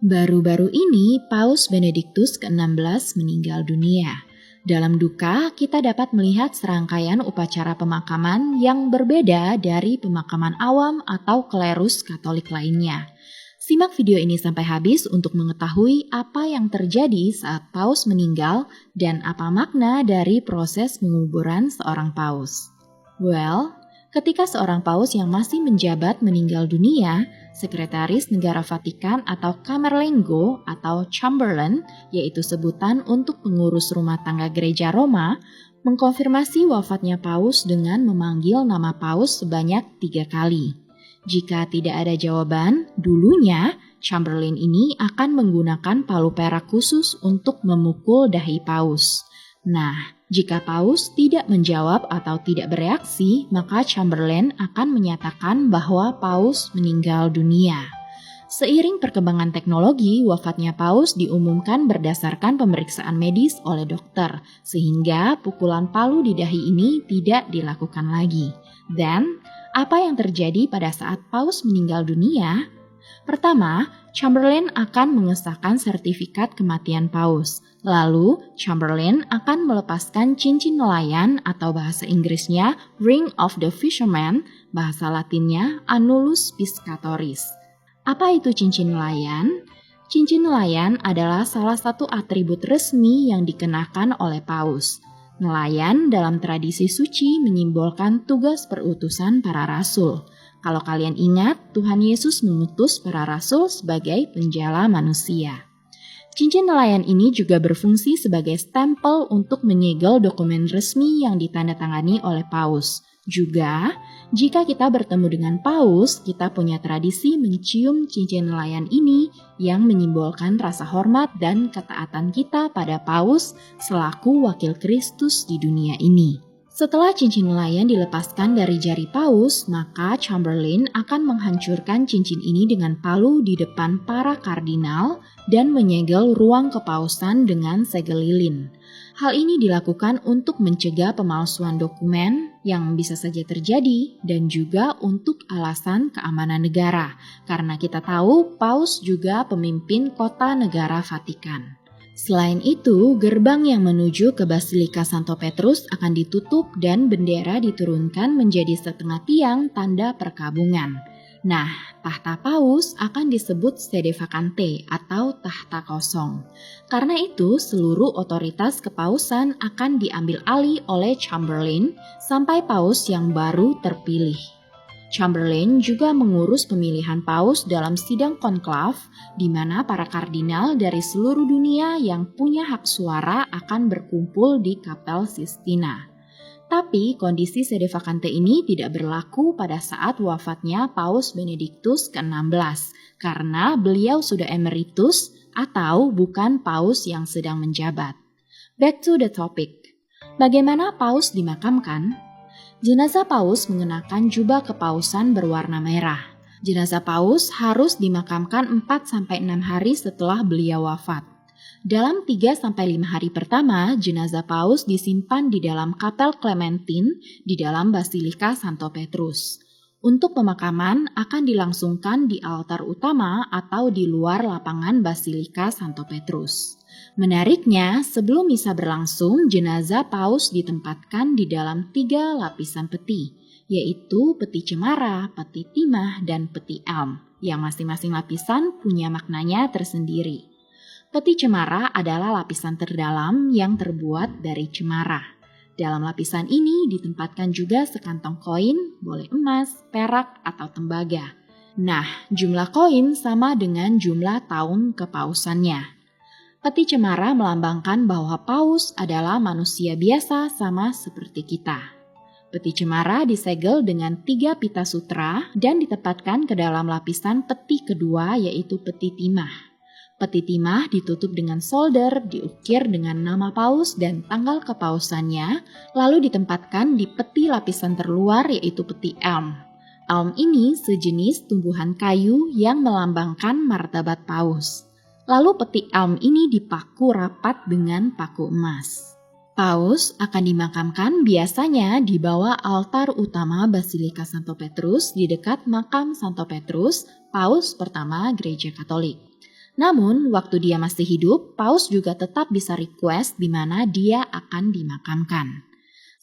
Baru-baru ini, Paus Benediktus ke-16 meninggal dunia. Dalam duka, kita dapat melihat serangkaian upacara pemakaman yang berbeda dari pemakaman awam atau klerus Katolik lainnya. Simak video ini sampai habis untuk mengetahui apa yang terjadi saat Paus meninggal dan apa makna dari proses penguburan seorang Paus. Ketika seorang Paus yang masih menjabat meninggal dunia, Sekretaris Negara Vatikan atau Camerlengo atau Chamberlain, yaitu sebutan untuk pengurus rumah tangga gereja Roma, mengkonfirmasi wafatnya Paus dengan memanggil nama Paus sebanyak 3 kali. Jika tidak ada jawaban, dulunya Chamberlain ini akan menggunakan palu perak khusus untuk memukul dahi Paus. Nah, jika Paus tidak menjawab atau tidak bereaksi, maka Chamberlain akan menyatakan bahwa Paus meninggal dunia. Seiring perkembangan teknologi, wafatnya Paus diumumkan berdasarkan pemeriksaan medis oleh dokter, sehingga pukulan palu di dahi ini tidak dilakukan lagi. Dan apa yang terjadi pada saat Paus meninggal dunia? Pertama, Chamberlain akan mengesahkan sertifikat kematian Paus. Lalu, Chamberlain akan melepaskan cincin nelayan atau bahasa Inggrisnya Ring of the Fisherman, bahasa Latinnya Annulus Piscatoris. Apa itu cincin nelayan? Cincin nelayan adalah salah satu atribut resmi yang dikenakan oleh Paus. Nelayan dalam tradisi suci menyimbolkan tugas perutusan para rasul. Kalau kalian ingat, Tuhan Yesus mengutus para rasul sebagai penjala manusia. Cincin nelayan ini juga berfungsi sebagai stempel untuk menyegel dokumen resmi yang ditandatangani oleh Paus. Juga, jika kita bertemu dengan Paus, kita punya tradisi mencium cincin nelayan ini yang menyimbolkan rasa hormat dan ketaatan kita pada Paus selaku wakil Kristus di dunia ini. Setelah cincin nelayan dilepaskan dari jari Paus, maka Chamberlain akan menghancurkan cincin ini dengan palu di depan para kardinal dan menyegel ruang kepausan dengan segel lilin. Hal ini dilakukan untuk mencegah pemalsuan dokumen yang bisa saja terjadi dan juga untuk alasan keamanan negara, karena kita tahu Paus juga pemimpin kota negara Vatikan. Selain itu, gerbang yang menuju ke Basilika Santo Petrus akan ditutup dan bendera diturunkan menjadi setengah tiang tanda perkabungan. Nah, tahta Paus akan disebut sede vacante atau tahta kosong. Karena itu, seluruh otoritas kepausan akan diambil alih oleh Chamberlain sampai Paus yang baru terpilih. Chamberlain juga mengurus pemilihan Paus dalam sidang konklav, di mana para kardinal dari seluruh dunia yang punya hak suara akan berkumpul di Kapel Sistina. Tapi kondisi sede vacante ini tidak berlaku pada saat wafatnya Paus Benediktus ke-16, karena beliau sudah emeritus atau bukan Paus yang sedang menjabat. Back to the topic. Bagaimana Paus dimakamkan? Jenazah Paus mengenakan jubah kepausan berwarna merah. Jenazah Paus harus dimakamkan 4-6 hari setelah beliau wafat. Dalam 3-5 hari pertama, jenazah Paus disimpan di dalam Kapel Clementine di dalam Basilika Santo Petrus. Untuk pemakaman akan dilangsungkan di altar utama atau di luar lapangan Basilika Santo Petrus. Menariknya, sebelum misa berlangsung, jenazah Paus ditempatkan di dalam 3 lapisan peti, yaitu peti cemara, peti timah, dan peti elm, yang masing-masing lapisan punya maknanya tersendiri. Peti cemara adalah lapisan terdalam yang terbuat dari cemara. Dalam lapisan ini ditempatkan juga sekantong koin, boleh emas, perak, atau tembaga. Nah, jumlah koin sama dengan jumlah tahun kepausannya. Peti cemara melambangkan bahwa Paus adalah manusia biasa sama seperti kita. Peti cemara disegel dengan 3 pita sutra dan ditempatkan ke dalam lapisan peti kedua yaitu peti timah. Peti timah ditutup dengan solder, diukir dengan nama Paus dan tanggal kepausannya, lalu ditempatkan di peti lapisan terluar yaitu peti elm. Elm ini sejenis tumbuhan kayu yang melambangkan martabat Paus. Lalu peti elm ini dipaku rapat dengan paku emas. Paus akan dimakamkan biasanya di bawah altar utama Basilika Santo Petrus di dekat makam Santo Petrus, Paus pertama Gereja Katolik. Namun, waktu dia masih hidup, paus juga tetap bisa request di mana dia akan dimakamkan.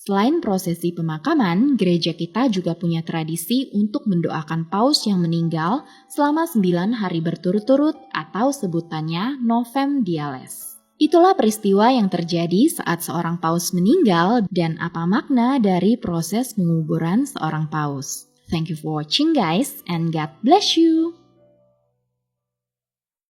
Selain prosesi pemakaman, gereja kita juga punya tradisi untuk mendoakan paus yang meninggal selama 9 hari berturut-turut atau sebutannya Novem Diales. Itulah peristiwa yang terjadi saat seorang paus meninggal dan apa makna dari proses penguburan seorang paus. Thank you for watching guys and God bless you.